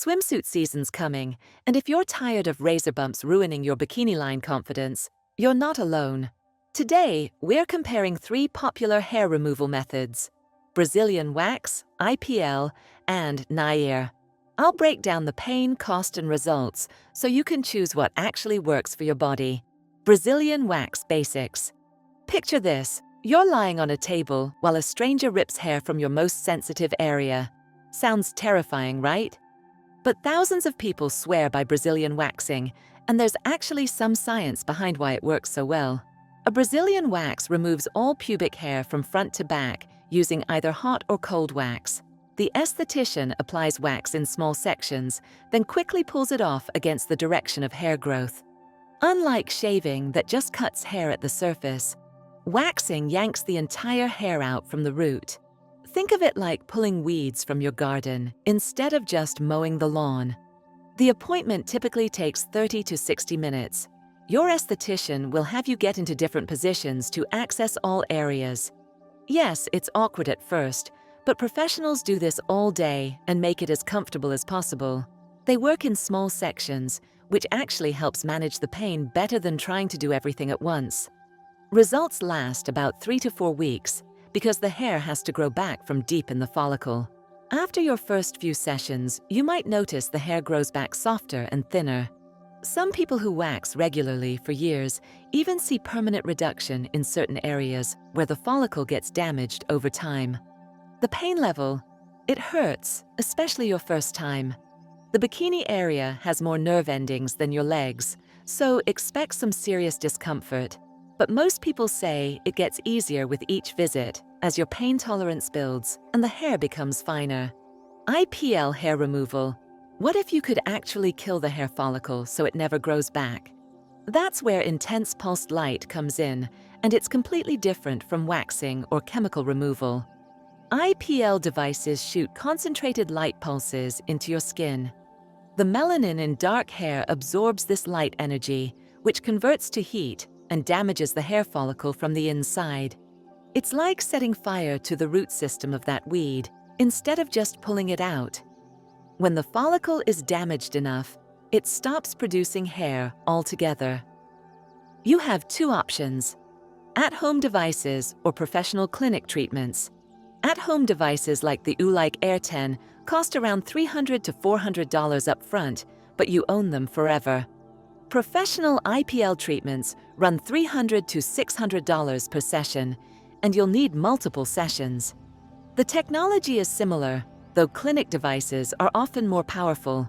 Swimsuit season's coming, and if you're tired of razor bumps ruining your bikini line confidence, you're not alone. Today, we're comparing 3 popular hair removal methods: Brazilian wax, IPL, and Nair. I'll break down the pain, cost, and results so you can choose what actually works for your body. Brazilian wax basics. Picture this: you're lying on a table while a stranger rips hair from your most sensitive area. Sounds terrifying, right? But thousands of people swear by Brazilian waxing, and there's actually some science behind why it works so well. A Brazilian wax removes all pubic hair from front to back using either hot or cold wax. The esthetician applies wax in small sections, then quickly pulls it off against the direction of hair growth. Unlike shaving that just cuts hair at the surface, waxing yanks the entire hair out from the root. Think of it like pulling weeds from your garden instead of just mowing the lawn. The appointment typically takes 30 to 60 minutes. Your esthetician will have you get into different positions to access all areas. Yes, it's awkward at first, but professionals do this all day and make it as comfortable as possible. They work in small sections, which actually helps manage the pain better than trying to do everything at once. Results last about 3 to 4 weeks, because the hair has to grow back from deep in the follicle. After your first few sessions, you might notice the hair grows back softer and thinner. Some people who wax regularly for years even see permanent reduction in certain areas where the follicle gets damaged over time. The pain level, it hurts, especially your first time. The bikini area has more nerve endings than your legs, so expect some serious discomfort. But most people say it gets easier with each visit as your pain tolerance builds and the hair becomes finer. IPL hair removal. What if you could actually kill the hair follicle so it never grows back? That's where intense pulsed light comes in, and it's completely different from waxing or chemical removal. IPL devices shoot concentrated light pulses into your skin. The melanin in dark hair absorbs this light energy, which converts to heat and damages the hair follicle from the inside. It's like setting fire to the root system of that weed, instead of just pulling it out. When the follicle is damaged enough, it stops producing hair altogether. You have 2 options: at-home devices or professional clinic treatments. At-home devices like the Ulike Air 10 cost around $300 to $400 up front, but you own them forever. Professional IPL treatments run $300 to $600 per session, and you'll need multiple sessions. The technology is similar, though clinic devices are often more powerful.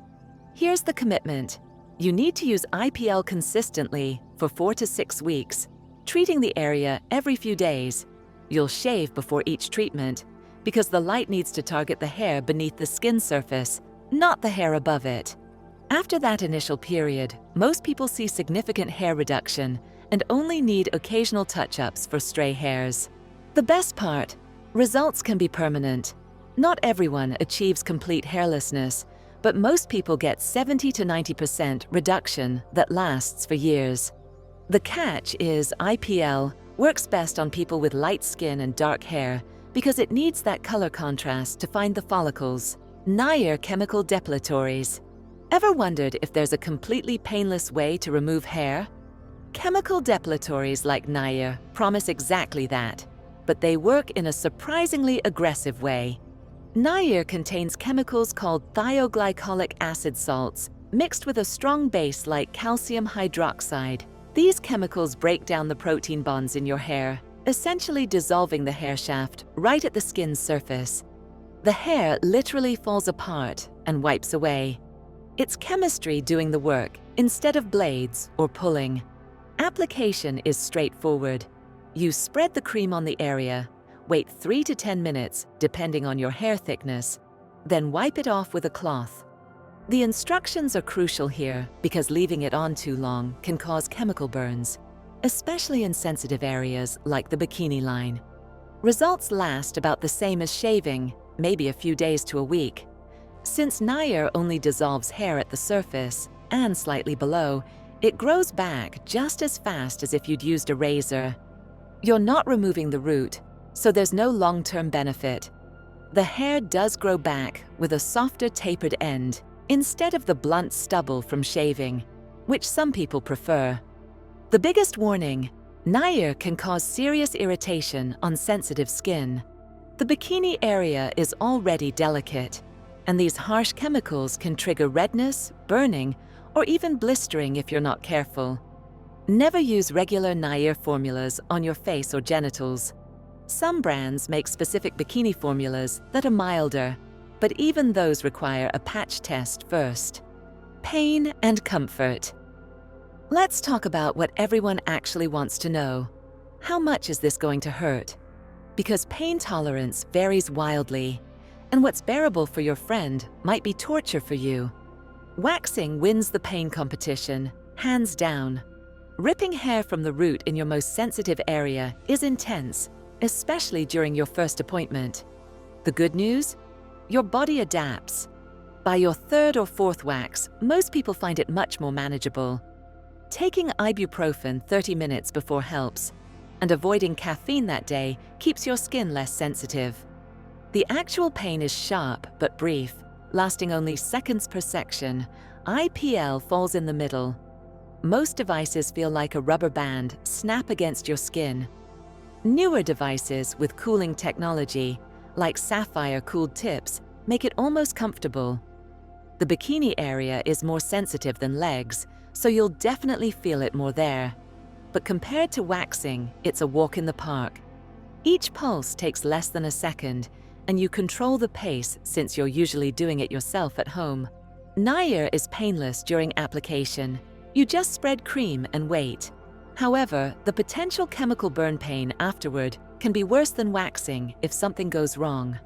Here's the commitment. You need to use IPL consistently for 4 to 6 weeks, treating the area every few days. You'll shave before each treatment, because the light needs to target the hair beneath the skin surface, not the hair above it. After that initial period, most people see significant hair reduction and only need occasional touch-ups for stray hairs. The best part, results can be permanent. Not everyone achieves complete hairlessness, but most people get 70 to 90% reduction that lasts for years. The catch is IPL works best on people with light skin and dark hair because it needs that color contrast to find the follicles. Nair chemical depilatories. Ever wondered if there's a completely painless way to remove hair? Chemical depilatories like Nair promise exactly that, but they work in a surprisingly aggressive way. Nair contains chemicals called thioglycolic acid salts mixed with a strong base like calcium hydroxide. These chemicals break down the protein bonds in your hair, essentially dissolving the hair shaft right at the skin's surface. The hair literally falls apart and wipes away. It's chemistry doing the work instead of blades or pulling. Application is straightforward. You spread the cream on the area, wait 3 to 10 minutes depending on your hair thickness, then wipe it off with a cloth. The instructions are crucial here because leaving it on too long can cause chemical burns, especially in sensitive areas like the bikini line. Results last about the same as shaving, maybe a few days to a week. Since Nair only dissolves hair at the surface and slightly below, it grows back just as fast as if you'd used a razor. You're not removing the root, so there's no long-term benefit. The hair does grow back with a softer tapered end, instead of the blunt stubble from shaving, which some people prefer. The biggest warning: Nair can cause serious irritation on sensitive skin. The bikini area is already delicate, and these harsh chemicals can trigger redness, burning, or even blistering if you're not careful. Never use regular Nair formulas on your face or genitals. Some brands make specific bikini formulas that are milder, but even those require a patch test first. Pain and comfort. Let's talk about what everyone actually wants to know. How much is this going to hurt? Because pain tolerance varies wildly, and what's bearable for your friend might be torture for you. Waxing wins the pain competition, hands down. Ripping hair from the root in your most sensitive area is intense, especially during your first appointment. The good news? Your body adapts. By your third or fourth wax, most people find it much more manageable. Taking ibuprofen 30 minutes before helps, and avoiding caffeine that day keeps your skin less sensitive. The actual pain is sharp but brief, lasting only seconds per section. IPL falls in the middle. Most devices feel like a rubber band snap against your skin. Newer devices with cooling technology, like sapphire-cooled tips, make it almost comfortable. The bikini area is more sensitive than legs, so you'll definitely feel it more there. But compared to waxing, it's a walk in the park. Each pulse takes less than a second, and you control the pace since you're usually doing it yourself at home. Nair is painless during application. You just spread cream and wait. However, the potential chemical burn pain afterward can be worse than waxing if something goes wrong.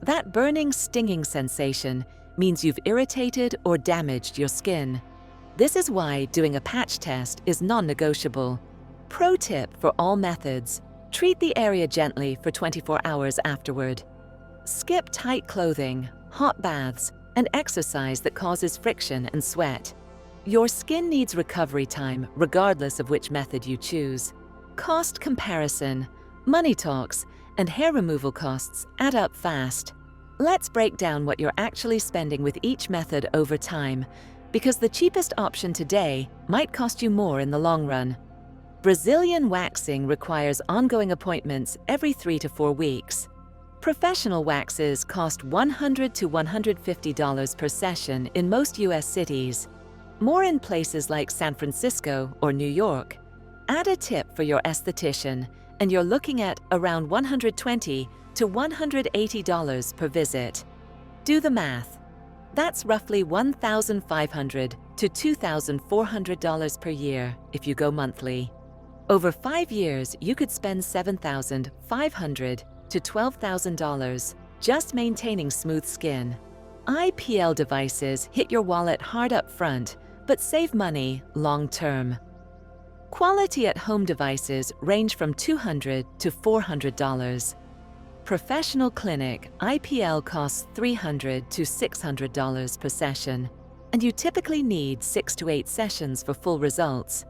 That burning, stinging sensation means you've irritated or damaged your skin. This is why doing a patch test is non-negotiable. Pro tip for all methods: treat the area gently for 24 hours afterward. Skip tight clothing, hot baths, and exercise that causes friction and sweat. Your skin needs recovery time regardless of which method you choose. Cost comparison, money talks, and hair removal costs add up fast. Let's break down what you're actually spending with each method over time, because the cheapest option today might cost you more in the long run. Brazilian waxing requires ongoing appointments every 3 to 4 weeks. Professional waxes cost $100 to $150 per session in most US cities. More in places like San Francisco or New York. Add a tip for your esthetician, and you're looking at around $120 to $180 per visit. Do the math. That's roughly $1,500 to $2,400 per year if you go monthly. Over 5 years, you could spend $7,500 to $12,000 just maintaining smooth skin. IPL devices hit your wallet hard up front, but save money long term. Quality at home devices range from $200 to $400. Professional clinic IPL costs $300 to $600 per session, and you typically need 6 to 8 sessions for full results.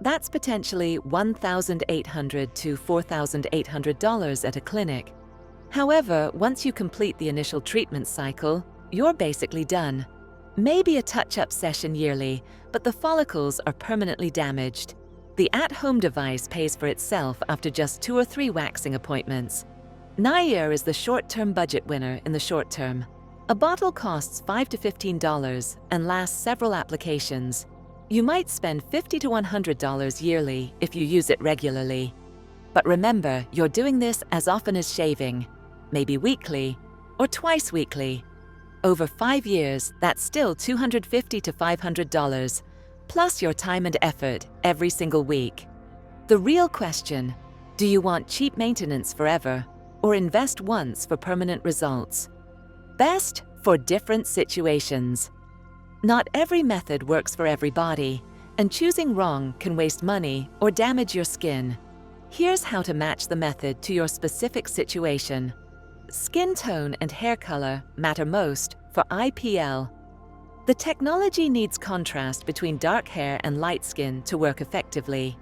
That's potentially $1,800 to $4,800 at a clinic. However, once you complete the initial treatment cycle, you're basically done. Maybe a touch-up session yearly, but the follicles are permanently damaged. The at-home device pays for itself after just 2 or 3 waxing appointments. Nair is the short-term budget winner in the short term. A bottle costs $5 to $15 and lasts several applications. You might spend $50 to $100 yearly if you use it regularly. But remember, you're doing this as often as shaving, maybe weekly or twice weekly. Over 5 years, that's still $250 to $500, plus your time and effort every single week. The real question: do you want cheap maintenance forever, or invest once for permanent results? Best for different situations. Not every method works for every body, and choosing wrong can waste money or damage your skin. Here's how to match the method to your specific situation. Skin tone and hair color matter most for IPL. The technology needs contrast between dark hair and light skin to work effectively.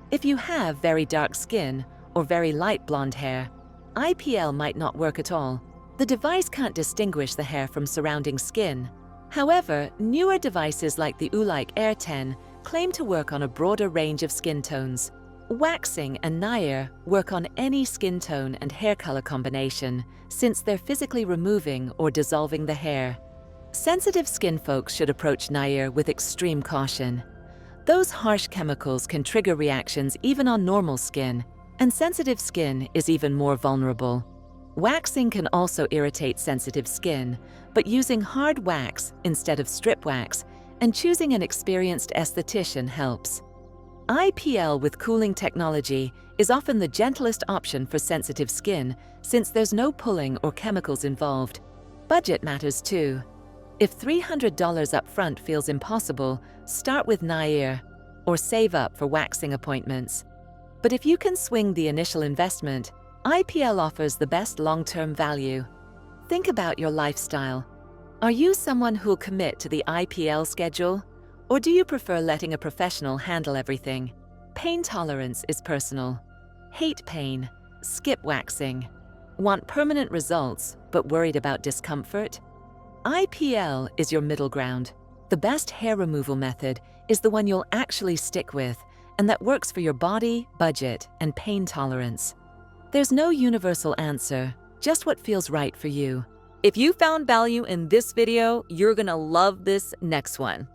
If you have very dark skin or very light blonde hair, IPL might not work at all. The device can't distinguish the hair from surrounding skin. However, newer devices like the Ulike Air 10 claim to work on a broader range of skin tones. Waxing and Nair work on any skin tone and hair color combination, since they're physically removing or dissolving the hair. Sensitive skin folks should approach Nair with extreme caution. Those harsh chemicals can trigger reactions even on normal skin, and sensitive skin is even more vulnerable. Waxing can also irritate sensitive skin, but using hard wax instead of strip wax and choosing an experienced esthetician helps. IPL with cooling technology is often the gentlest option for sensitive skin, since there's no pulling or chemicals involved. Budget matters too. If $300 upfront feels impossible, start with Nair or save up for waxing appointments. But if you can swing the initial investment, IPL offers the best long-term value. Think about your lifestyle. Are you someone who'll commit to the IPL schedule? Or do you prefer letting a professional handle everything? Pain tolerance is personal. Hate pain? Skip waxing. Want permanent results but worried about discomfort? IPL is your middle ground. The best hair removal method is the one you'll actually stick with and that works for your body, budget, and pain tolerance. There's no universal answer, just what feels right for you. If you found value in this video, you're gonna love this next one.